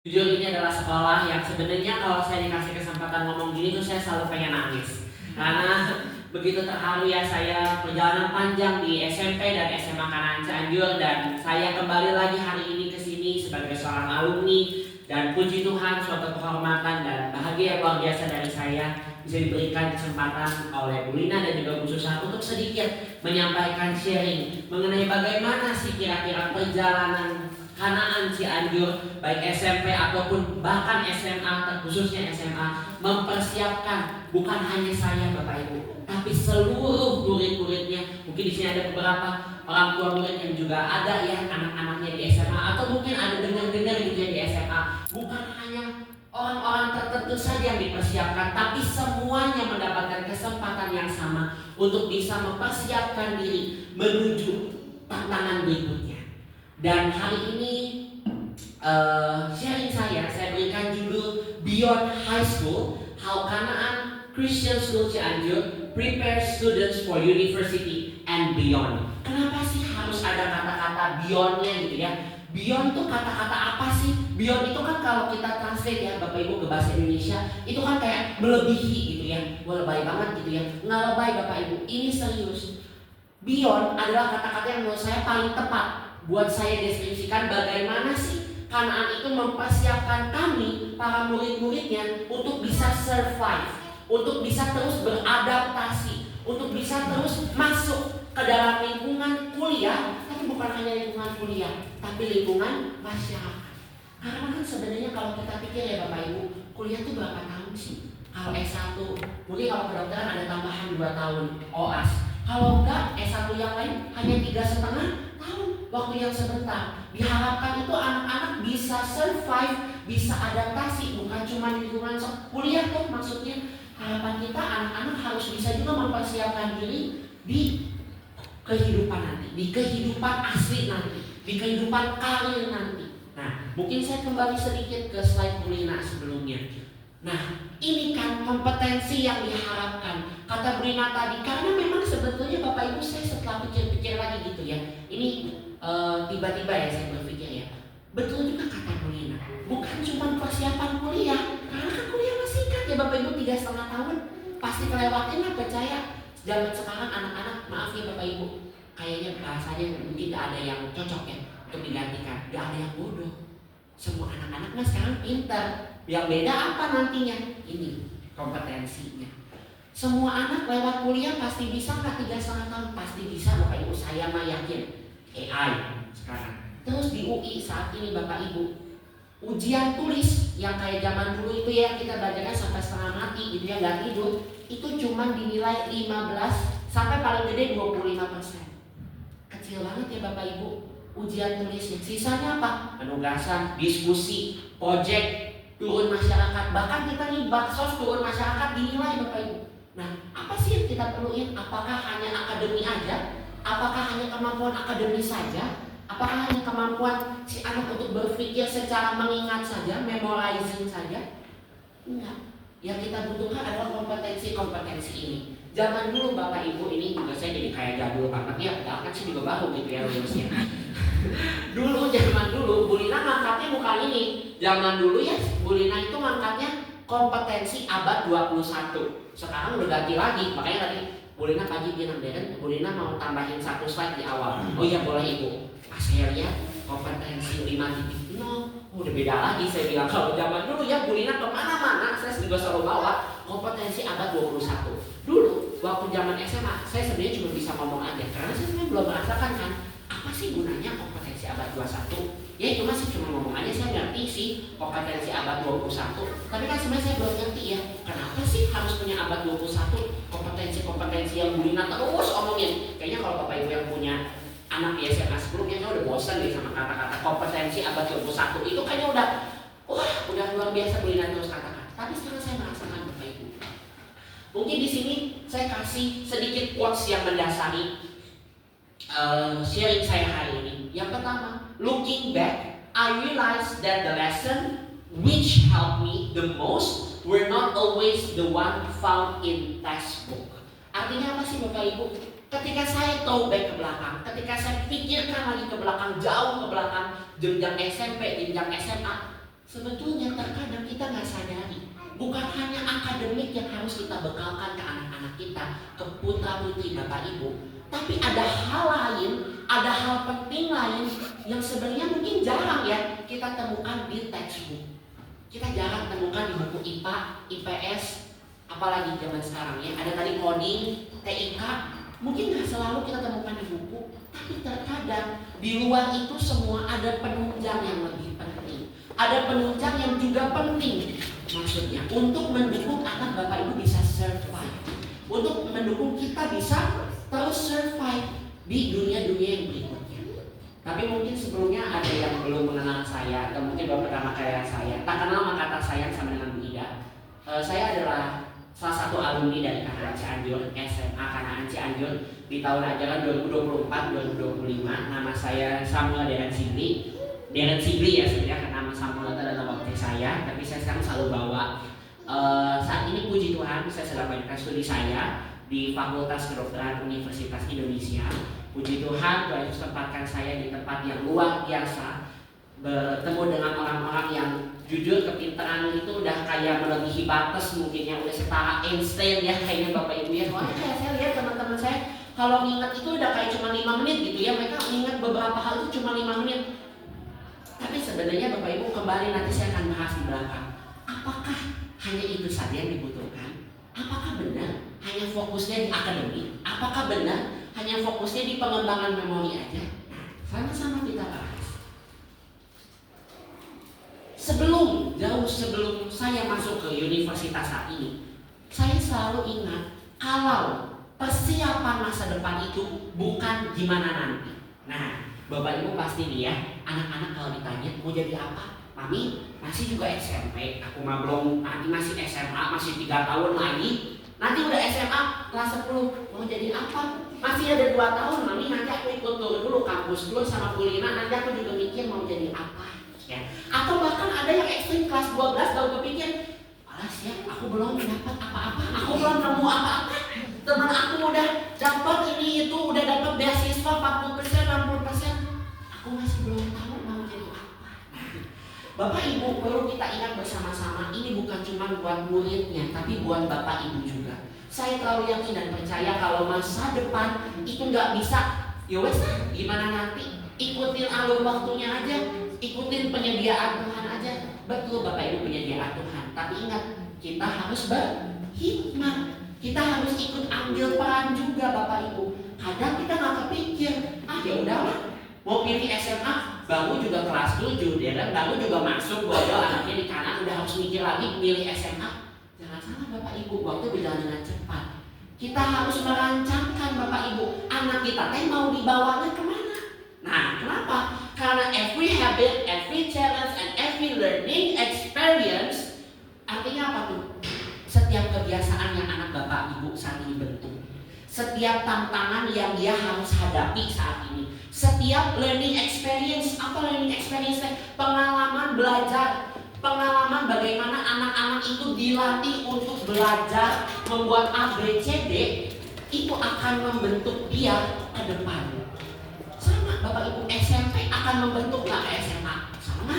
Jujur ini adalah sekolah yang sebenarnya kalau saya dikasih kesempatan ngomong gini tuh saya selalu pengen nangis. Karena begitu terharu ya saya perjalanan panjang di SMP dan SMA Kanan Cianjur, dan saya kembali lagi hari ini ke sini sebagai seorang alumni, dan puji Tuhan suatu kehormatan dan bahagia yang luar biasa dari saya bisa diberikan kesempatan oleh Bu Lina dan juga Bu Susan untuk sedikit menyampaikan sharing mengenai bagaimana sih kira-kira perjalanan Kanaan Cianjur, baik SMP ataupun bahkan SMA, khususnya SMA, mempersiapkan bukan hanya saya Bapak Ibu, tapi seluruh murid-muridnya. Mungkin di sini ada beberapa orang tua murid yang juga ada ya anak-anaknya di SMA, atau mungkin ada dengar-dengar gitu ya di SMA. Bukan hanya orang-orang tertentu saja yang dipersiapkan, tapi semuanya mendapatkan kesempatan yang sama untuk bisa mempersiapkan diri menuju tantangan berikutnya. Dan hari ini sharing saya berikan judul Beyond High School, How Kanaan Christian School Cianjur Prepares Students for University and Beyond. Kenapa sih harus ada kata-kata beyond-nya gitu ya? Beyond tuh kata-kata apa sih? Beyond itu kan kalau kita translate ya Bapak Ibu ke bahasa Indonesia, itu kan kayak melebihi gitu ya. Wah, lebay banget gitu ya. Nggak lebay Bapak Ibu, ini serius. Beyond adalah kata-kata yang menurut saya paling tepat buat saya deskripsikan bagaimana sih Kanaan itu mempersiapkan kami, para murid-muridnya, untuk bisa survive, untuk bisa terus beradaptasi, untuk bisa terus masuk ke dalam lingkungan kuliah, tapi bukan hanya lingkungan kuliah, tapi lingkungan masyarakat. Karena kan sebenarnya kalau kita pikir ya Bapak Ibu, kuliah itu berapa tahun sih? Kalau S1, mungkin kalau kedokteran ada tambahan 2 tahun OAS. Kalau enggak, S1 yang lain hanya 3,5 tahun, waktu yang sebentar. Diharapkan itu anak-anak bisa survive, bisa adaptasi, bukan cuma di lingkungan kuliah tuh maksudnya. Harapan kita anak-anak harus bisa juga mempersiapkan diri di kehidupan nanti, di kehidupan asli nanti, di kehidupan karir nanti. Nah, mungkin saya kembali sedikit ke slide Bu Lina sebelumnya. Nah, ini kan kompetensi yang diharapkan, kata Bu Lina tadi. Karena memang sebetulnya Bapak Ibu, saya setelah pikir-pikir lagi gitu ya, ini tiba-tiba ya saya berpikir ya, betul juga kata Bu Lina, bukan cuma persiapan kuliah, karena kan kuliah masih singkat ya Bapak Ibu, 3,5 tahun pasti kelewatin lah. Percaya zaman sekarang anak-anak, maaf ya Bapak Ibu, kayaknya bahasanya mungkin tidak ada yang cocok ya untuk digantikan, gak ada yang bodoh. Semua anak-anak kan sekarang pintar. Yang beda apa nantinya? Ini kompetensinya. Semua anak lewat kuliah pasti bisa nggak 3,5 tahun? Pasti bisa Bapak Ibu, saya mah yakin. AI sekarang. Terus di UI saat ini Bapak Ibu, ujian tulis yang kayak zaman dulu itu ya, kita belajarnya sampai setengah mati gitu ya, nggak tidur, itu cuma dinilai 15 sampai paling gede 25%. Kecil banget ya Bapak Ibu ujian tulisnya. Sisanya apa? Penugasan, diskusi, project, turun masyarakat. Bahkan kita nih baksos turun masyarakat dinilai Bapak Ibu. Nah, apa sih yang kita perluin? Apakah hanya akademi aja? Apakah hanya kemampuan akademis saja? Apakah hanya kemampuan si anak untuk berpikir secara mengingat saja, memorizing saja? Enggak. Yang kita butuhkan adalah kompetensi-kompetensi ini. Zaman dulu Bapak Ibu, ini juga saya jadi kayak jadul banget ya, padahal kan saya juga baru gitu ya lulusnya. Dulu zaman dulu Bu Lina ngangkatnya bukan ini. Zaman dulu ya Bu Lina itu ngangkatnya kompetensi abad 21. Sekarang udah ganti lagi. Makanya tadi Bu Lina pagi bilang, Deren, Bu Lina mau tambahin 1 slide di awal. Oh iya boleh Ibu. Pas saya lihat kompetensi 5.0, udah beda lagi. Saya bilang kalau zaman dulu ya Bu Lina kemana-mana saya juga selalu bawa kompetensi abad 21. Dulu waktu zaman SMA saya sebenarnya cuma bisa ngomong aja, karena saya sebenarnya belum merasakan kan apa sih gunanya kompetensi abad 21. Ya itu masih cuma ngomong aja, saya ngerti sih kompetensi abad 21, tapi kan sebenarnya saya belum ngerti ya kenapa sih harus punya abad 21, kompetensi-kompetensi yang Bu Lina terus omongin. Kayaknya kalau Bapak Ibu yang punya anak di SMA sebelumnya kan udah bosan deh sama kata-kata kompetensi abad 21 itu, kayaknya udah luar biasa Bu Lina terus katakan. Tapi sekarang saya merasakan Bapak Ibu, mungkin di sini saya kasih sedikit quotes yang mendasari sharing saya hari ini. Yang pertama, looking back, I realized that the lesson which helped me the most were not always the one found in textbook. Artinya apa sih Bapak Ibu? Ketika saya tahu back ke belakang, ketika saya pikirkan lagi ke belakang, jauh ke belakang, jenjang SMP, jenjang SMA, Sebetulnya terkadang kita nggak sadari, bukan hanya akademik yang harus kita bekalkan ke anak-anak kita, ke putra-putri Bapak Ibu, tapi ada hal lain, ada hal penting lain yang sebenarnya mungkin jarang ya kita temukan di textbook. Kita jarang temukan di buku IPA, IPS, apalagi zaman sekarang ya. Ada tadi coding, TIK, mungkin nggak selalu kita temukan di buku, tapi terkadang di luar itu semua ada penunjang yang lebih penting. Ada penunjang yang juga penting, maksudnya untuk mendukung anak Bapak Ibu bisa survive, untuk mendukung kita bisa terus survive di dunia-dunia yang berikutnya. Tapi mungkin sebelumnya ada yang belum mengenal saya, atau mungkin baru pertama kali saya. Tak kenal maka tak sayang sama dengan Bu Ida. Saya adalah salah satu alumni dari Kanaan Cianjur, SMA Kanaan Cianjur di tahun ajaran 2024-2025. Nama saya Samuel Deren Sigli. Deren Sigli ya sebenarnya, karena nama Samuel itu adalah waktu saya, tapi saya sekarang selalu bawa. Saat ini puji Tuhan saya sedang melanjutkan studi saya di Fakultas Kedokteran Universitas Indonesia. Puji Tuhan, Tuhan Yesus tempatkan saya di tempat yang luar biasa, bertemu dengan orang-orang yang jujur kepintaran itu udah kayak melebihi batas, mungkin yang udah setara Einstein ya kayaknya Bapak Ibu ya. Soalnya kayak saya lihat teman-teman saya kalau nginget itu udah kayak cuma 5 menit gitu ya, mereka ingat beberapa hal itu cuma 5 menit. Tapi sebenarnya Bapak Ibu kembali nanti saya akan bahas di belakang. Apakah hanya itu saja yang dibutuhkan? Apakah benar hanya fokusnya di akademik? Apakah benar hanya fokusnya di pengembangan memori aja? Nah, sama-sama kita bahas. Jauh sebelum saya masuk ke universitas saat ini, saya selalu ingat kalau persiapan masa depan itu bukan gimana nanti. Nah, Bapak Ibu pasti nih ya, anak-anak kalau ditanya mau jadi apa? Mami masih juga SMP, aku mah belum, nanti masih SMA, masih 3 tahun lagi. Nanti udah SMA kelas 10, mau jadi apa? Masih ada 2 tahun, Mami nanti aku ikut dulu kampus dulu sama kulina, nanti aku juga mikir mau jadi apa ya. Atau bahkan ada yang ekstrim kelas 12 baru berpikir, alas ya aku belum dapat apa-apa, aku belum nemu apa-apa. Teman aku udah dapat ini itu, udah dapat beasiswa 40%, 60%. Aku masih belum tahu mau jadi apa. Bapak Ibu perlu kita ingat bersama-sama, ini bukan cuma buat muridnya, tapi buat Bapak Ibu juga. Saya terlalu yakin dan percaya kalau masa depan itu nggak bisa, ya wes gimana nanti, ikutin alur waktunya aja, ikutin penyediaan Tuhan aja. Betul Bapak Ibu penyediaan Tuhan, tapi ingat kita harus berhikmat, kita harus ikut ambil peran juga Bapak Ibu. Kadang kita nggak kepikir, ya udahlah, mau pilih SMA baru juga kelas 7, dia kan baru juga masuk bodoh anaknya di kanan udah harus mikir lagi milih SMA. Jangan salah Bapak Ibu, waktu berjalan dengan cepat. Kita harus merancangkan Bapak Ibu, anak kita mau dibawanya kemana. Nah, kenapa? Karena every habit, every challenge, and every learning experience, artinya apa tuh? Setiap kebiasaan yang anak Bapak Ibu saat ini bentuk, setiap tantangan yang dia harus hadapi saat ini, setiap learning experience. Apa learning experience? Pengalaman belajar, pengalaman bagaimana anak-anak itu dilatih untuk belajar membuat A, B, C, D, itu akan membentuk dia ke depan. Sama Bapak Ibu, SMP akan membentuk nggak ke SMA? Sama.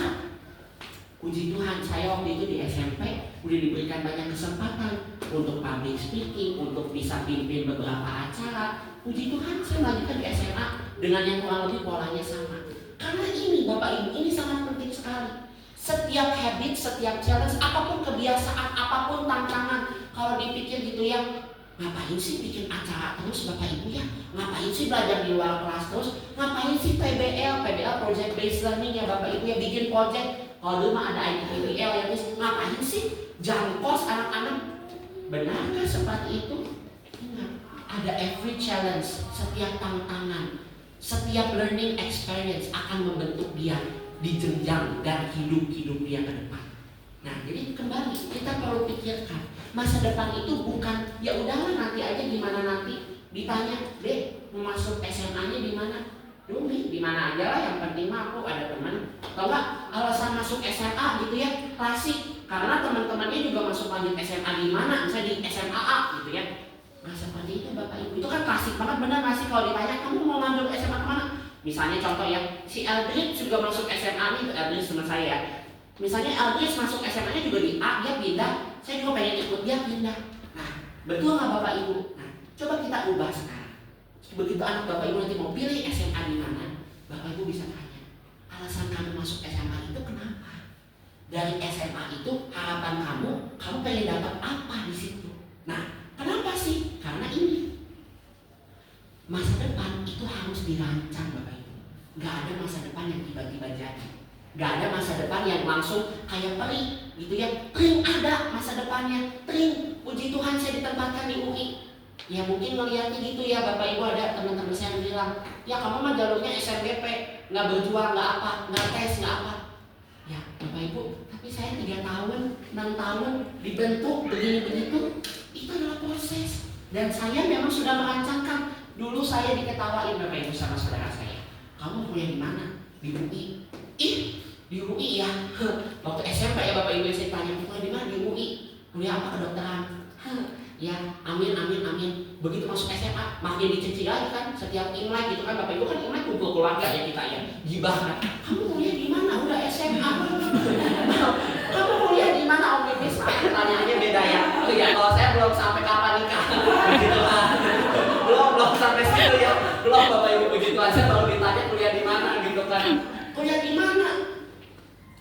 Puji Tuhan, saya waktu itu di SMP udah diberikan banyak kesempatan untuk public speaking, untuk bisa pimpin beberapa acara. Puji Tuhan, saya lanjutkan di SMA dengan yang kurang lebih polanya sama. Karena ini Bapak Ibu, ini sangat penting sekali. Setiap habit, setiap challenge, apapun kebiasaan, apapun tantangan, kalau dipikir gitu ya, ngapain sih bikin acara terus Bapak Ibu ya? Ngapain sih belajar di luar kelas terus? Ngapain sih PBL Project Based Learning ya Bapak Ibu ya, bikin project? Kalau dulu mah ada IPBL ya, ngapain sih jangkos anak-anak? Benarkah seperti itu? Ingat, ada every challenge, setiap tantangan, setiap learning experience akan membentuk dia di jenjang dan hidup dia ke depan. Nah, jadi kembali kita perlu pikirkan masa depan itu bukan ya udahlah nanti aja gimana nanti. Ditanya, deh mau masuk SMA-nya di mana? Dumi, di mana aja lah, yang penting mah aku ada teman. Kalau nggak alasan masuk SMA gitu ya, klasik. Karena teman-temannya juga masuk lanjut SMA di mana, misalnya di SMA A gitu ya. Nggak seperti itu Bapak Ibu, itu kan klasik banget. Benar nggak sih kalau ditanya kamu mau lanjut SMA kemana? Misalnya contoh ya, si Eldridge juga masuk SMA nih, Eldridge sama saya. Misalnya LDS masuk SMA-nya juga di A, dia pindah. Saya juga pengen ikut, dia pindah. Nah, betul nggak Bapak Ibu? Nah, coba kita ubah sekarang. Begitu anak Bapak Ibu nanti mau pilih SMA di mana, Bapak Ibu bisa tanya, alasan kamu masuk SMA itu kenapa? Dari SMA itu harapan kamu pengen dapat apa di situ? Nah, kenapa sih? Karena ini masa depan itu harus dirancang Bapak Ibu. Gak ada masa depan yang tiba-tiba jadi. Gak ada masa depan yang langsung kayak peri gitu ya. Tring ada masa depannya. Tring, puji Tuhan saya ditempatkan di UI. Ya mungkin ngeliatnya gitu ya Bapak Ibu, ada teman-teman saya yang bilang, ya kamu mah jalurnya SNBP, gak berjuang, gak apa, gak tes, gak apa. Ya Bapak Ibu, tapi saya 3 tahun, 6 tahun dibentuk begini begitu. Itu adalah proses. Dan saya memang sudah merancangkan. Dulu saya diketawain Bapak Ibu sama saudara saya. Kamu kuliah di mana? Di UI. Ih, di UI ya. Waktu SMP ya Bapak Ibu saya tanya, kuliah di mana? Di UI. Kuliah apa? Kedokteran. Ya, amin. Begitu masuk SMA, makin dicuci lagi kan. Setiap Imlek gitu kan, Bapak Ibu kan Imlek kumpul keluarga ya kita ya. Gibah kan. Kamu kuliah di mana? Udah SMA. Kamu kuliah di mana? Om Bibis? Pertanyaannya beda ya. Oh ya, kalau saya belum sampai kapan nikah. Gitu kan. Belum sampai situ ya. Belum Bapak Ibu, begitu aja baru ditanya kuliah di mana gitu kan. Kuliah di mana?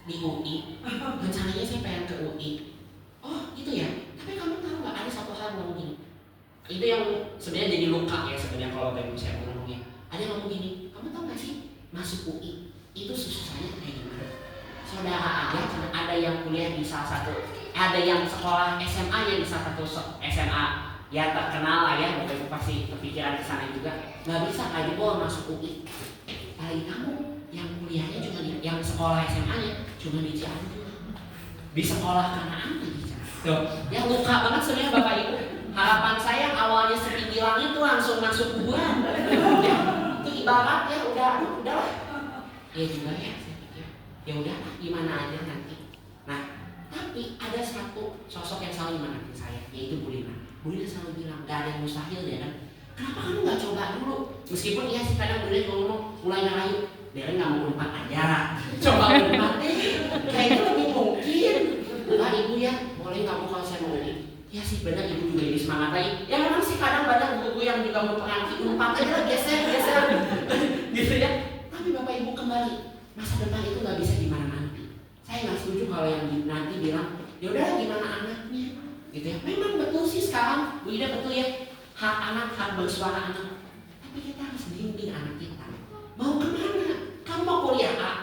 Di UI. Rencananya saya pengen ke UI. Oh gitu ya. Tapi kamu tahu nggak, ada satu hal ngomong gini. Itu yang sebenarnya jadi luka ya sebenarnya kalau Bapak Ibu saya ngomongnya. Ada yang ngomong gini, kamu tahu nggak sih masuk UI itu susahnya kayak gimana? Saudara aja, ada yang kuliah di salah satu, ada yang sekolah SMA nya di salah satu SMA ya terkenal lah ya, Bapak Ibu pasti kepikiran ke sana juga. Nggak bisa kayak gitu masuk UI. Kali kamu yang kuliahnya cuma yang sekolah SMA nya cuma di Cianjur, di sekolah Kanaan di Cianjur. Yang luka banget sebenarnya Bapak Ibu. Harapan saya awalnya setinggi langit tuh langsung masuk kuburan. Ya, itu ibarat ya udahlah. Ya juga ya saya pikir. Ya udah gimana aja nanti. Nah, tapi ada satu sosok yang selalu menemani saya, yaitu Bu Lina. Bu Lina selalu bilang, gak ada yang mustahil ya kan. Kenapa kamu gak coba dulu? Meskipun iya sih kadang Bu Lina ngomong mulai ngerayu, dia gak mau unpad aja. Coba unpad deh, kayaknya lebih mungkin. Enggak Ibu ya, boleh kamu kalau saya mau ini. Ya sih benar, Ibu juga jadi semangat lagi. Ya memang sih kadang banyak buku yang juga mempengaruhi, unpad aja lah geser gitu ya. Tapi Bapak Ibu kembali, masa depan itu gak bisa gimana nanti. Saya nggak setuju kalau yang nanti bilang, ya udah gimana anaknya, gitu ya. Memang betul sih sekarang, Bu Ida betul ya, hak anak, hak bersuara anak. Tapi kita harus bimbing anak kita. Mau kemana? Kamu mau kuliah A?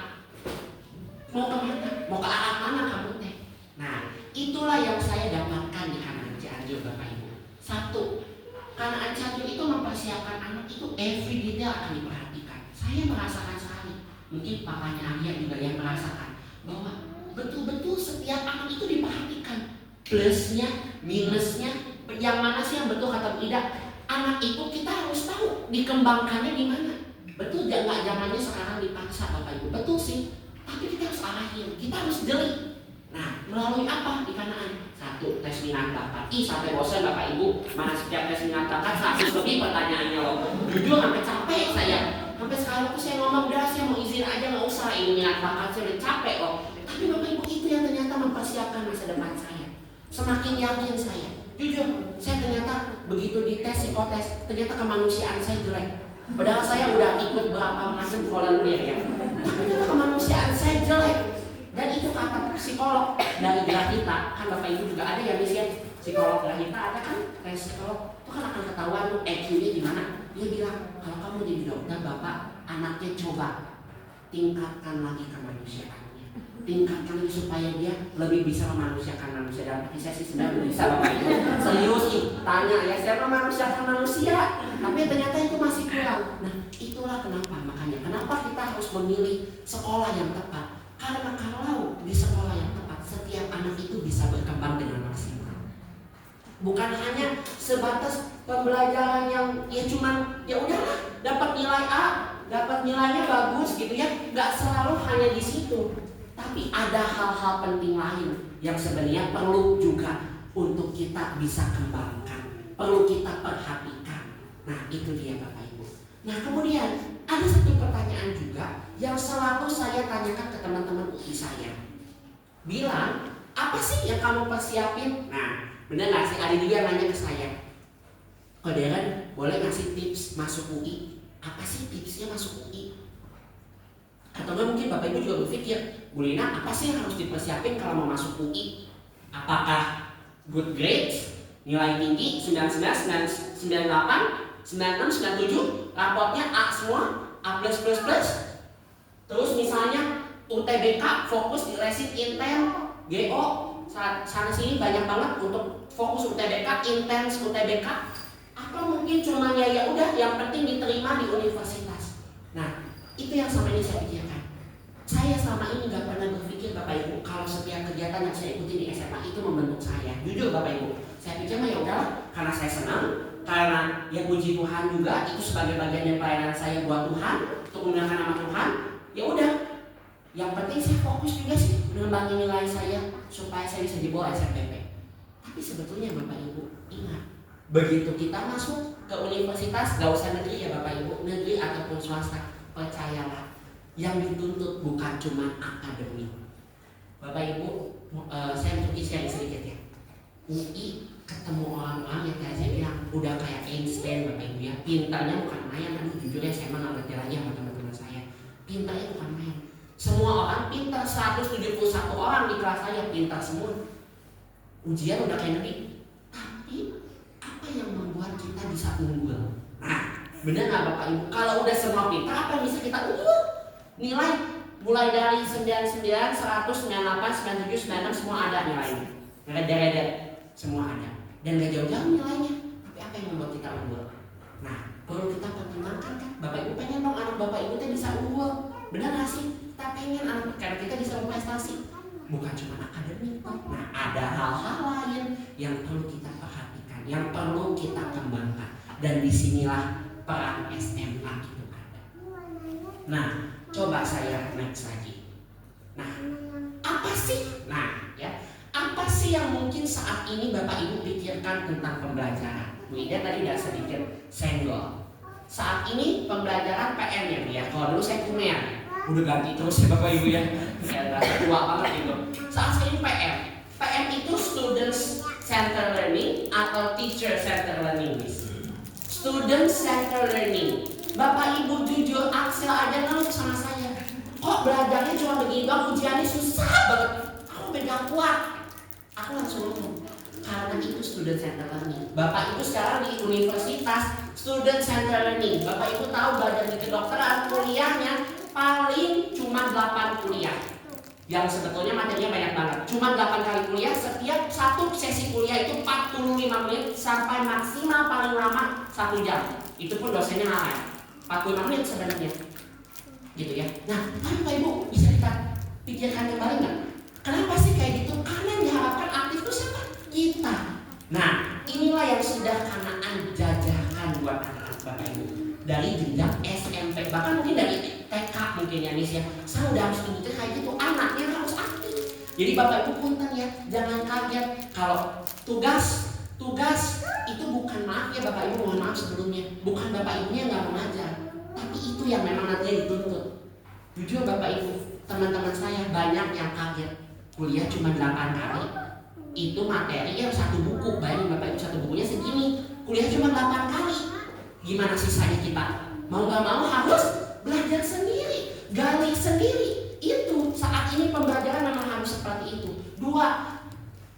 Mau kemana? Mau ke arah mana kamu teh? Nah, itulah yang saya dapatkan di Kanaan Cianjur Bapak Ibu. Satu, Kanaan Cianjur itu mempersiapkan anak itu every detail akan diperhatikan. Saya merasakan sekali. Mungkin papanya Arya juga yang merasakan bahwa betul-betul setiap anak itu diperhatikan, plusnya, minusnya, yang mana sih yang betul kata Bu Ida. Anak itu kita harus tahu dikembangkannya di mana. Betul nggak zamannya sekarang dipaksa Bapak Ibu, betul sih. Tapi kita harus arahin, kita harus jeli. Nah, melalui apa di Kanaan? Satu, tes minat bakat. Sampai bosan Bapak Ibu, mana setiap tes minat bakat 100 lebih pertanyaannya loh. Jujur sampai capek saya. Sampai sekarang aku saya ngomong, udah saya mau izin aja nggak usah, ini minat bakat saya udah capek loh. Tapi Bapak Ibu itu yang ternyata mempersiapkan masa depan saya. Semakin yakin saya. Jujur, saya ternyata begitu dites psikotes, ternyata kemanusiaan saya jelek. Padahal saya udah ikut berapa macam volunteer ya. Tapi ternyata kemanusiaan saya jelek. Dan itu kata psikolog dari Grahita, kan Bapak Ibu juga ada ya misalnya psikolog Grahita ada kan, tes psikolog itu kan akan ketahuan lu EQ-nya di mana. Dia bilang kalau kamu jadi dokter Bapak, anaknya coba tingkatkan lagi kemanusiaannya, tingkatkan lagi supaya dia lebih bisa memanusiakan manusia. Dalam hati saya sih sebenarnya bisa Bapak Ibu, serius sih tanya ya saya memanusiakan manusia, tapi ternyata itu masih kurang. Nah itulah kenapa, makanya kenapa kita harus memilih sekolah yang tepat. Karena kalau di sekolah yang tepat, setiap anak itu bisa berkembang dengan maksimal. Bukan hanya sebatas pembelajaran yang ya cuman ya udahlah dapat nilai A, dapat nilainya bagus gitu ya, nggak selalu hanya di situ. Tapi ada hal-hal penting lain yang sebenarnya perlu juga untuk kita bisa kembangkan, perlu kita perhatikan. Nah itu dia Bapak Ibu. Nah kemudian ada satu pertanyaan juga yang selalu saya tanyakan ke teman-teman UI saya. bilang, apa sih yang kamu persiapin? Nah, bener gak sih? Ada juga yang nanya ke saya, Kok Darren boleh ngasih tips masuk UI? Apa sih tipsnya masuk UI? Atau enggak mungkin Bapak Ibu juga berpikir, Bu Lina, apa sih yang harus dipersiapin kalau mau masuk UI? Apakah good grades, nilai tinggi, 99, 98, 96, 97, raportnya A semua, A+++. Terus misalnya UTBK fokus di resit inten, GO, sana sini banyak banget untuk fokus UTBK, intens UTBK. Atau mungkin cuma ya udah yang penting diterima di universitas. Nah, itu yang sama ini saya pikirkan. Saya selama ini gak pernah berpikir Bapak Ibu kalau setiap kegiatan yang saya ikuti di SMA itu membentuk saya. Jujur Bapak Ibu, saya pikir mah ya udahlah, karena saya senang, karena ya puji Tuhan juga itu sebagai bagian dari pelayanan saya buat Tuhan, untuk memuliakan nama Tuhan. Ya udah, yang penting saya fokus juga sih mengembangin nilai saya supaya saya bisa dibawa SNPP. Tapi sebetulnya Bapak Ibu ingat, begitu kita masuk ke universitas, gak usah negeri ya Bapak Ibu, negeri ataupun swasta, percayalah, yang dituntut bukan cuma akademik. Bapak Ibu, saya mungkin share sedikit ya. UI ketemu orang-orang yang kayak saya bilang udah kayak Einstein Bapak Ibu ya. Pintarnya bukan main, aduh jujur ya saya emang gak ngerti lagi sama teman-teman saya. Pintarnya bukan main. Semua orang pintar, 171 orang di kelas saya pintar semua. Ujian udah kayak negeri. Tapi apa yang membuat kita bisa unggul? Nah, benar nggak Bapak Ibu? Kalau udah semua pintar, apa yang bisa kita unggul? Nilai mulai dari 99, 100, 98, 97, 96 semua ada nilainya. Reder-reder semua ada. Dan gak jauh-jauh nilainya. Tapi apa yang membuat kita unggul? Nah, perlu kita pertimbangkan kan. Bapak Ibu pengen dong anak Bapak Ibu tuh bisa unggul. Benar gak sih? Kita pengen anak karena kita bisa berprestasi. Bukan cuma akademik. Nah, ada hal-hal lain yang perlu kita perhatikan, yang perlu kita kembangkan. Dan disinilah peran SMA itu ada. Nah, coba saya next lagi. Nah, apa sih? Nah, ya, apa sih yang mungkin saat ini Bapak Ibu pikirkan tentang pembelajaran? Bu Ida tadi udah sedikit senggol. Saat ini pembelajaran PM ya. Kalau dulu saya kuliah, udah ganti terus ya Bapak Ibu ya. Saya rasa tua banget gitu. Saat ini PM. PM itu Students Center Learning atau Teacher Center Learning. Student Center Learning. Bapak Ibu jujur, Axel aja ngeluh sama saya. Kok belajarnya cuma begini doang, ujiannya susah banget. Aku gak kuat. Aku langsung ngomong, karena itu student center learning. Bapak Ibu sekarang di universitas student center learning. Bapak Ibu tahu belajar di kedokteran kuliahnya paling cuma 8 kuliah. Yang sebetulnya materinya banyak banget. Cuma 8 kali kuliah, setiap satu sesi kuliah itu 45 menit sampai maksimal paling lama 1 jam. Itu pun dosennya ngalah. 45 menit sebenarnya, gitu ya. Nah, Bapak Ibu bisa kita pikirkan kembali nggak? Kenapa sih kayak gitu? Karena yang diharapkan aktif itu siapa? Kita. Nah, inilah yang sudah Kanaan jajakan buat anak-anak Bapak Ibu dari jenjang SMP, bahkan mungkin dari TK mungkin ya Nis ya. Saya udah harus tunjukin kayak gitu, anaknya harus aktif. Jadi Bapak Ibu punten ya, jangan kaget kalau tugas itu bukan, maaf ya Bapak Ibu, mohon maaf sebelumnya, bukan Bapak Ibunya nggak mengajar, tapi itu yang memang nantinya dituntut. Jujur Bapak Ibu, teman-teman saya banyak yang kaget, kuliah cuma 8 kali, itu materi yang 1 buku, bayangin Bapak Ibu 1 bukunya segini, kuliah cuma 8 kali, gimana sisanya kita? Mau gak mau harus belajar sendiri, gali sendiri. Itu saat ini pembelajaran memang harus seperti itu. 2,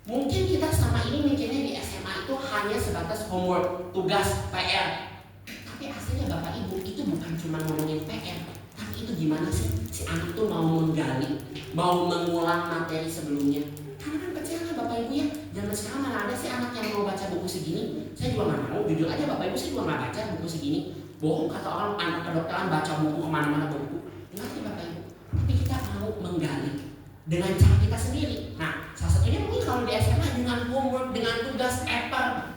mungkin kita sama ini mikirnya di SMA itu hanya sebatas homework, tugas, PR. Tapi aslinya Bapak Ibu itu bukan cuma ngomongin PR, tapi itu gimana sih si anak tuh mau menggali, mau mengulang materi sebelumnya. Karena kan kecilnya Bapak Ibu ya, zaman sekarang mana ada sih anak yang mau baca buku segini. Saya juga nggak mau, jujur aja Bapak Ibu, saya juga nggak baca buku segini. Bohong kata orang anak kedokteran baca buku kemana-mana buku. Enggak sih Bapak Ibu, tapi kita mau menggali dengan cara kita sendiri. Nah, salah satunya mungkin kalau di SMA dengan homework, dengan tugas paper.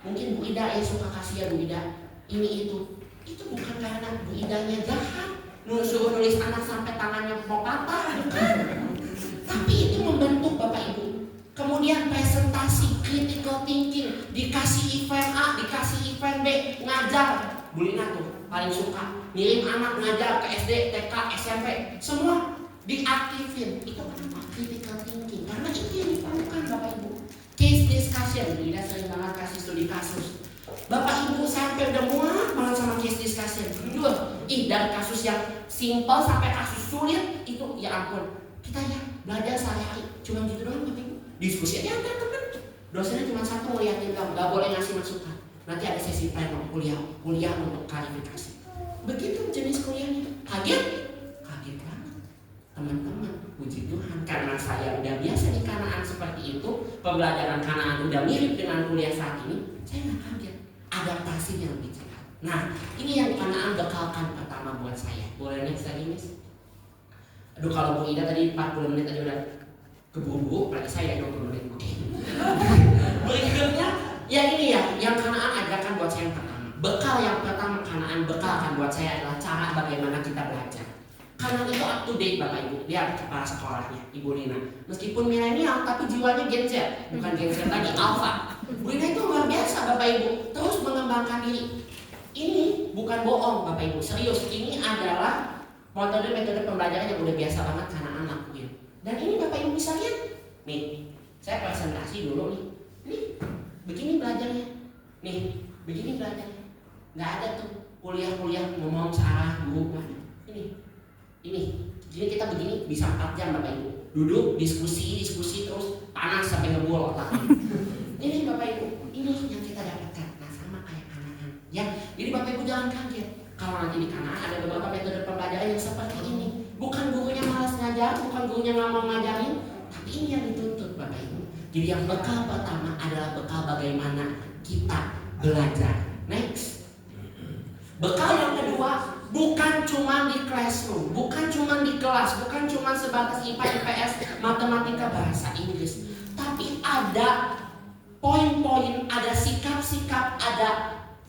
Mungkin Bu Ida yang suka kasih ya Bu Ida ini itu bukan karena Bu Idanya jahat, suruh nulis anak sampai tangannya mau patah, bukan. Tapi itu membentuk Bapak Ibu. Kemudian presentasi, critical thinking, dikasih event A, dikasih event B, ngajar. Bu Lina tuh paling suka ngirim anak ngajar ke SD, TK, SMP, semua diaktifin. Itu kenapa? Critical thinking. dari kasus yang simple sampai kasus sulit itu ya ampun. Kita ya belajar sehari-hari cuma gitu doang Bapak Ibu. Diskusi aja antar teman. Dosennya cuma satu ngeliatin kamu, gak boleh ngasih masukan. Nanti ada sesi pleno kuliah untuk klarifikasi. Begitu jenis kuliahnya. Kaget banget teman-teman. Puji Tuhan karena saya udah biasa di Kanaan seperti itu, pembelajaran Kanaan udah mirip dengan kuliah saat ini. Saya nggak kaget, adaptasinya lebih cepat. Nah ini yang Kanaan bekalkan pertama buat saya. Boleh next lagi Miss? Aduh kalau Bu Ida tadi 40 menit tadi udah keburu, berarti saya 20 menit. Oke. Berikutnya ya ini ya, yang Kanaan ajarkan buat saya yang pertama. Bekal yang pertama Kanaan bekalkan buat saya adalah cara bagaimana kita belajar. Kanaan itu up to date Bapak Ibu. Lihat kepala sekolahnya Ibu Rina. Meskipun milenial tapi jiwanya Gen Z, bukan Gen Z lagi Alpha. Bu Rina itu luar biasa Bapak Ibu, terus mengembangkan diri. Ini bukan bohong Bapak Ibu, serius. Ini adalah metode pembelajaran yang udah biasa banget Kanaan lakuin. Dan ini Bapak Ibu bisa lihat. Nih, saya presentasi dulu nih. Nih, begini belajarnya. Nih, begini belajarnya. Nggak ada tuh kuliah-kuliah ngomong searah guru. Ini. Jadi kita begini bisa 4 jam Bapak Ibu. Duduk, diskusi terus panas sampai ngebul otaknya. Ini Bapak Ibu, ini yang kita dapatkan. Nah, sama kayak Kanaan. Ya, jadi Bapak Ibu jangan kaget. Kalau nanti di Kanaan ada beberapa metode pembelajaran yang seperti ini. Bukan gurunya malas ngajar, bukan gurunya nggak mau ngajarin, tapi ini yang dituntut Bapak Ibu. Jadi yang bekal pertama adalah bekal bagaimana kita belajar. Next. Bekal yang kedua bukan cuma di classroom, bukan cuma di kelas, bukan cuma sebatas IPA, IPS, matematika, bahasa Inggris, tapi ada poin-poin, ada sikap-sikap, ada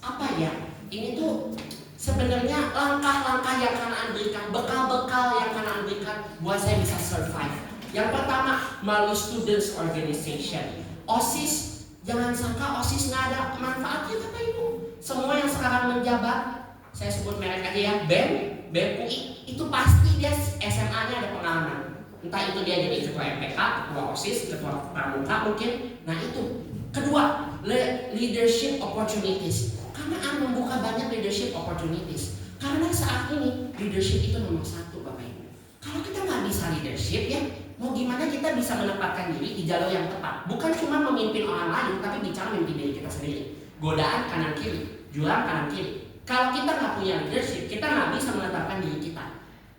apa ya? Ini tuh sebenarnya langkah-langkah yang Kanaan berikan, bekal-bekal yang Kanaan berikan buat saya bisa survive. Yang pertama, melalui students organization. OSIS, jangan sangka OSIS nggak ada manfaatnya Bapak Ibu. Semua yang sekarang menjabat, saya sebut merek aja ya, BEM UI, itu pasti dia SMA-nya ada pengalaman. Entah itu dia jadi ketua MPK, ketua OSIS, ketua pramuka mungkin. Nah itu. Kedua, leadership opportunities. Kanaan membuka banyak leadership opportunities. Karena saat ini leadership itu nomor 1 Bapak Ibu. Kalau kita nggak bisa leadership ya, mau gimana kita bisa menempatkan diri di jalur yang tepat. Bukan cuma memimpin orang lain, tapi bicara memimpin diri kita sendiri. Godaan kanan kiri, jurang kanan kiri. Kalau kita nggak punya leadership, kita nggak bisa menetapkan diri kita.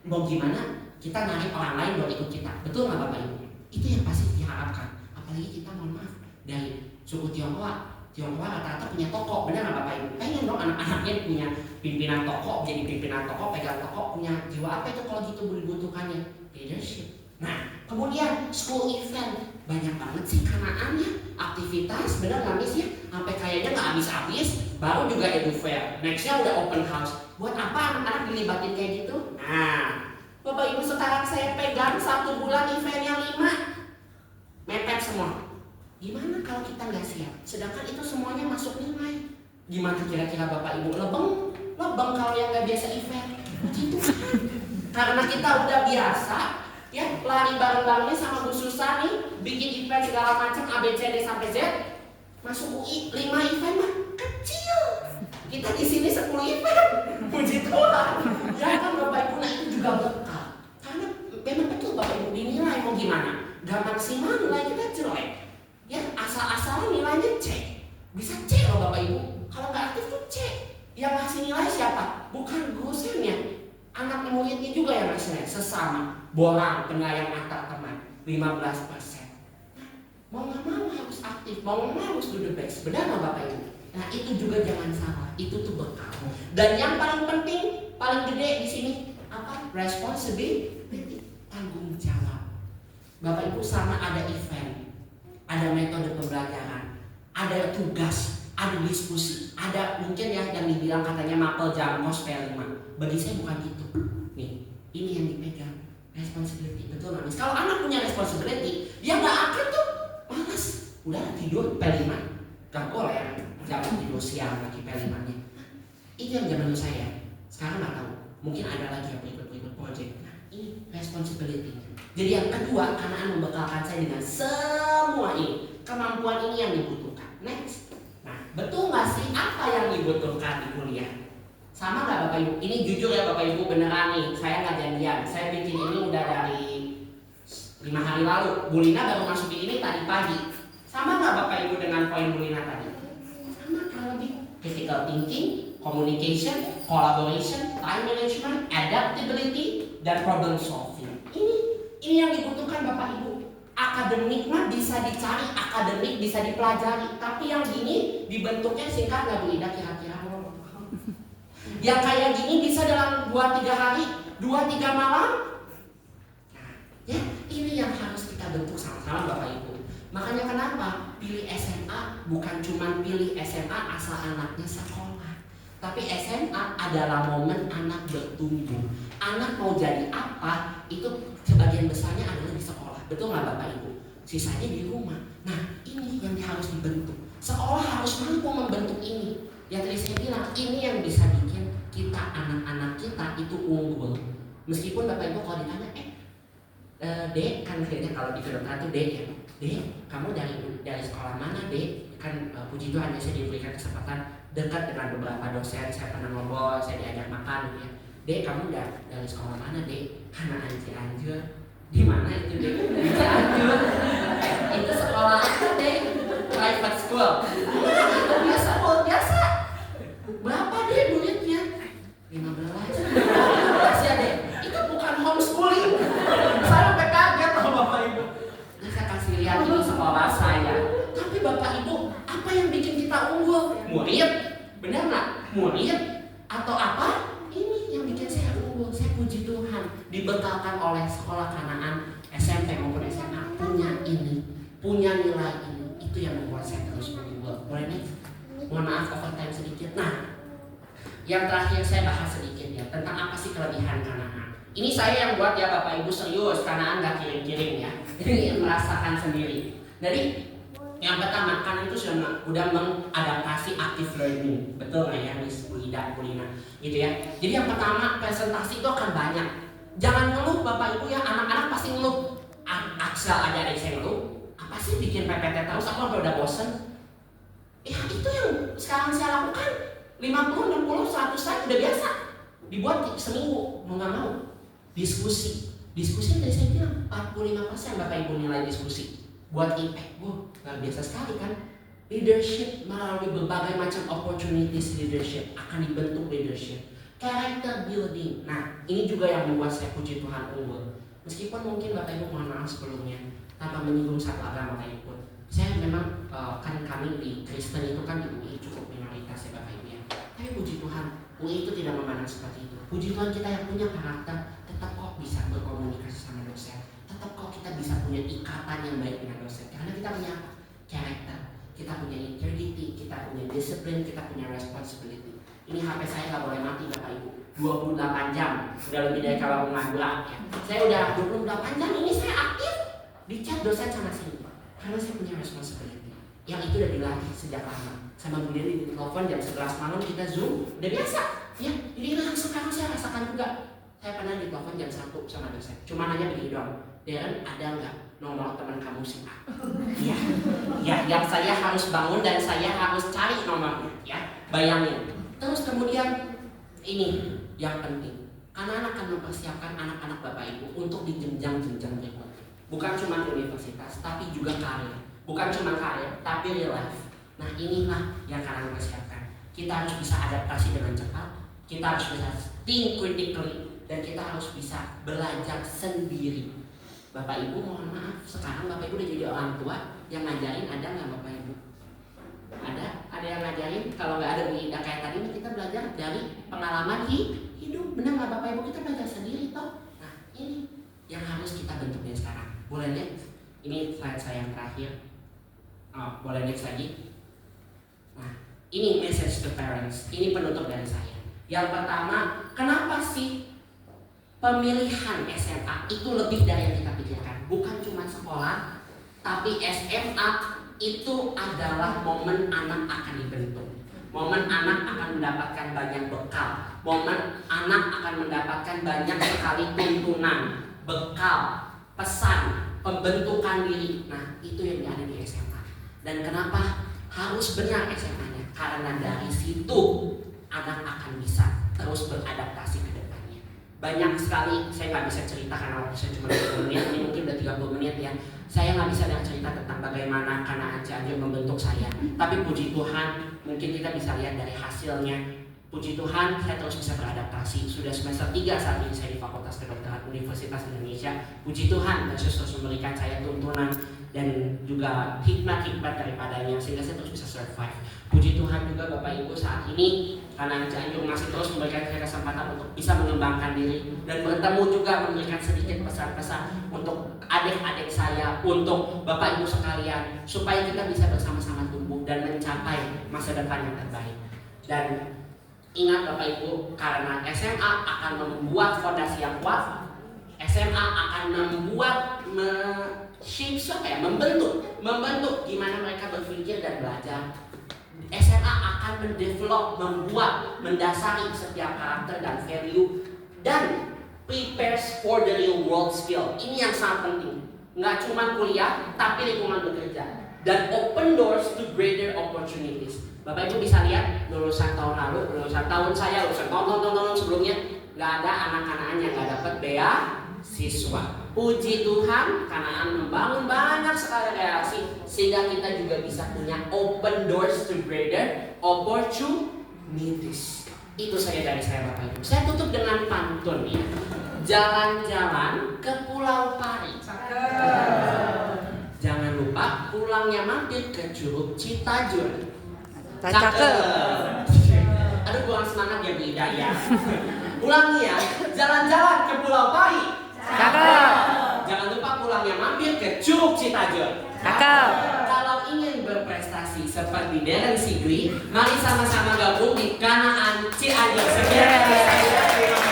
Mau gimana kita narik orang lain buat ikut kita. Betul nggak Bapak Ibu? Itu yang pasti diharapkan. Apalagi kita mohon maaf dari suku Tionghoa. Tionghoa rata-rata punya toko, benar nggak Bapak Ibu? Pengen dong anak-anaknya punya pimpinan toko, jadi pimpinan toko, pegang toko, punya jiwa apa itu kalau gitu dibutuhkannya? Leadership. Nah, kemudian school event. Banyak banget sih Kanaannya, aktivitas, benar nggak Miss ya? Sampai kayaknya nggak habis-habis. Baru juga edu fair, nextnya udah open house. Buat apa anak-anak dilibatin kayak gitu? Nah, Bapak Ibu sekarang saya pegang 1 bulan eventnya 5, mepet semua. Gimana kalau kita nggak siap? Sedangkan itu semuanya masuk nilai. Gimana kira-kira Bapak Ibu? Lebeng kalau yang nggak biasa event. Gitu kan? Karena kita udah biasa, ya lari bareng-barengnya sama Bu Susa nih, bikin event segala macam ABCD sampai Z. Masuk UI 5 event mah kecil. Kita di sini 10 event. Puji Tuhan. Ya kan Bapak Ibu, nah itu juga bekal. Karena memang betul Bapak Ibu dinilai mau gimana? Gak maksimal nilai kita jelek. Ya asal-asalan nilainya C. Bisa C loh Bapak Ibu. Kalau nggak aktif tuh C. Yang ngasih nilai siapa? Bukan dosennya. Anak muridnya juga yang ngasih nilai. Sesama. Borang, penyayang antar teman. 15%. Mau nggak mau harus aktif, mau nggak mau harus do the best. Benar nggak Bapak Ibu? Nah itu juga jangan salah, itu tuh bekal. Dan yang paling penting, paling gede di sini apa? Responsibility, tanggung jawab. Bapak Ibu sama ada event, ada metode pembelajaran, ada tugas, ada diskusi, ada mungkin ya yang dibilang katanya mapel jam kos P5. Bagi saya bukan gitu. Nih, ini yang dipegang responsibility. Betul nggak? Kalau anak punya responsibility, dia nggak akan tuh malas, udah tidur P5, gak boleh jangan tidur siang lagi P5-nya. Itu yang zaman dulu saya. Sekarang nggak tahu, mungkin ada lagi yang ikut project. Nah, ini responsibility. Jadi yang kedua, Kanaan membekalkan saya dengan semua ini, kemampuan ini yang dibutuhkan. Next. Nah, betul nggak sih apa yang dibutuhkan di kuliah? Sama nggak Bapak Ibu? Ini jujur ya Bapak Ibu, beneran nih, saya nggak janjian. Saya bikin ini udah dari 5 hari lalu. Bu Lina baru masukin ini tadi pagi. Sama nggak Bapak Ibu dengan poin Bu Lina tadi? Sama, kalau lebih critical thinking, communication, collaboration, time management, adaptability, dan problem solving. Ini yang dibutuhkan Bapak Ibu. Akademik mah bisa dicari, akademik bisa dipelajari. Tapi yang gini dibentuknya singkat nggak Bu Ida kira-kira? Yang kayak gini bisa dalam 2-3 hari, 2-3 malam. Nah, ya ini yang harus kita bentuk sama-sama Bapak Ibu. Makanya kenapa pilih SMA bukan cuma pilih SMA asal anaknya sekolah. Tapi SMA adalah momen anak bertumbuh. Anak mau jadi apa itu sebagian besarnya adalah di sekolah. Betul nggak Bapak Ibu? Sisanya di rumah. Nah ini yang harus dibentuk. Sekolah harus mampu membentuk ini. Yang tadi saya bilang ini yang bisa bikin kita anak-anak kita itu unggul. Meskipun Bapak Ibu kalau ditanya, Dek, kan akhirnya kalau di kedokteran itu Dek ya, Dek, kamu dari sekolah mana Dek? Kan puji Tuhan saya diberikan kesempatan dekat dengan beberapa dosen, saya pernah ngobrol, saya diajak makan gitu ya. Dek, kamu dari sekolah mana Dek? Anak Cianjur. Di mana itu Dek? Di Cianjur. Itu sekolah apa Dek? Private school. Itu biasa. Berapa Dek duitnya? 15. Kasih ya Dek. Itu bukan homeschooling. Saya sampai kaget loh Bapak Ibu. Nah, saya kasih lihat ini sekolah saya. Tapi Bapak Ibu, apa yang bikin kita unggul? Murid? Benar nggak? Murid? Atau apa? Ini yang bikin saya unggul. Saya puji Tuhan dibekalkan oleh sekolah Kanaan, SMP maupun SMA punya ini, punya nilai ini. Itu yang membuat saya terus unggul. Boleh nih? Mohon maaf overtime sedikit. Nah, yang terakhir saya bahas sedikit ya tentang apa sih kelebihan Kanaan. Ini saya yang buat ya Bapak Ibu, serius, Kanaan nggak kirim-kirim ya. Ini merasakan sendiri. Jadi yang pertama kan itu sudah mengadaptasi active learning, betul nggak ya Miss Bu Ida, Bu Lina, gitu ya. Jadi yang pertama presentasi itu akan banyak. Jangan ngeluh Bapak Ibu ya, anak-anak pasti ngeluh. Aksel ada saya ngeluh. Apa sih bikin PPT terus? Aku udah bosen. Ya itu yang sekarang saya lakukan. 50, 60, 100 slide udah biasa. Dibuat seminggu, mau nggak mau. Diskusi tadi saya bilang 45% Bapak Ibu nilai diskusi. Buat impact, luar biasa sekali kan. Leadership melalui berbagai macam opportunities leadership akan dibentuk leadership. Character building. Nah, ini juga yang membuat saya puji Tuhan unggul. Meskipun mungkin Bapak Ibu mohon maaf sebelumnya tanpa menyinggung satu agama Bapak Ibu. Saya memang kan kami di Kristen itu kan di UI cukup minoritas ya Bapak Ibu ya. Tapi puji Tuhan, UI itu tidak memandang seperti itu. Puji Tuhan kita yang punya karakter tetap kok bisa berkomunikasi sama dosen. Tetap kok kita bisa punya ikatan yang baik dengan dosen. Karena kita punya apa? Karakter. Kita punya integrity, kita punya disiplin, kita punya responsibility. Ini HP saya nggak boleh mati Bapak Ibu. 28 jam, udah lebih dari kalau pengangguran ya. Saya udah 28 jam ini saya aktif di chat dosen sana sini. Karena saya punya responsibility. Yang itu udah dilatih sejak lama. Sama Bu Deni di telepon jam 11 malam kita Zoom, udah biasa. Ya, jadi langsung sekarang saya rasakan juga. Saya pernah di telepon jam 1 sama dosen. Cuma nanya begini doang. Deren, ada nggak nomor teman kamu sih Pak? Iya. Ya, yang saya harus bangun dan saya harus cari nomornya. Ya, bayangin. Terus kemudian ini yang penting. Anak-anak akan mempersiapkan anak-anak Bapak Ibu untuk di jenjang-jenjang berikutnya. Bukan cuma universitas, tapi juga karir. Bukan cuma karir, tapi real life. Nah inilah yang akan mempersiapkan. Kita harus bisa adaptasi dengan cepat. Kita harus bisa think critically. Dan kita harus bisa belajar sendiri. Bapak Ibu mohon maaf, sekarang Bapak Ibu udah jadi orang tua. Yang ngajarin ada nggak Bapak Ibu? Ada yang ngajarin. Kalau nggak ada Ida kayak tadi, kita belajar dari pengalaman hidup. Benar nggak Bapak Ibu? Kita belajar sendiri toh. Nah ini yang harus kita bentuknya sekarang. Boleh lihat? Ini slide saya yang terakhir. Boleh next lagi. Nah ini message to parents. Ini penutup dari saya. Yang pertama, kenapa sih pemilihan SMA itu lebih dari yang kita pikirkan? Bukan cuma sekolah, tapi SMA itu adalah momen anak akan dibentuk. Momen anak akan mendapatkan banyak bekal. Momen anak akan mendapatkan banyak sekali tuntunan, bekal, pesan, pembentukan diri. Nah, itu yang ada di SMA. Dan kenapa harus benar SMA-nya? Karena dari situ anak akan bisa terus beradaptasi ke depannya. Banyak sekali, saya nggak bisa cerita karena waktu saya cuma 20 menit, ini mungkin udah 30 menit ya. Saya nggak bisa cerita tentang bagaimana Kanaan Cianjur membentuk saya. Tapi puji Tuhan, mungkin kita bisa lihat dari hasilnya. Puji Tuhan, saya terus bisa beradaptasi. Sudah semester 3 saat ini saya di Fakultas Kedokteran Universitas Indonesia. Puji Tuhan, Yesus terus memberikan saya tuntunan dan juga hikmat-hikmat daripadanya sehingga saya terus bisa survive. Puji Tuhan juga Bapak Ibu saat ini Kanaan Cianjur masih terus memberikan saya kesempatan untuk bisa mengembangkan diri dan bertemu juga memberikan sedikit pesan-pesan untuk adik-adik saya, untuk Bapak Ibu sekalian supaya kita bisa bersama-sama tumbuh dan mencapai masa depan yang terbaik. Dan ingat Bapak Ibu, karena SMA akan membuat fondasi yang kuat, SMA akan membuat membentuk gimana mereka berpikir dan belajar. SMA akan mendevelop, membuat, mendasari setiap karakter dan value dan prepares for the real world skill. Ini yang sangat penting. Nggak cuma kuliah, tapi lingkungan bekerja dan open doors to greater opportunities. Bapak Ibu bisa lihat lulusan tahun lalu, lulusan tahun saya, lulusan tahun sebelumnya nggak ada anak-anak yang nggak dapat beasiswa. Puji Tuhan, Kanaan membangun banyak sekali relasi sehingga kita juga bisa punya open doors to greater opportunities. Itu saja dari saya Bapak Ibu. Saya tutup dengan pantun ya. Jalan-jalan ke Pulau Pari. Jangan lupa pulangnya mampir ke Curug Citajur. Cakep. Aduh, kurang semangat ya Bu Ida ya. Ulangi ya, jalan-jalan ke Pulau Pari. Cakep. Jangan lupa pulangnya mampir ke Curug Citajur. Cakep. Kalau ingin berprestasi seperti Darren Sigli, mari sama-sama gabung di Kanaan Cianjur. Sekian.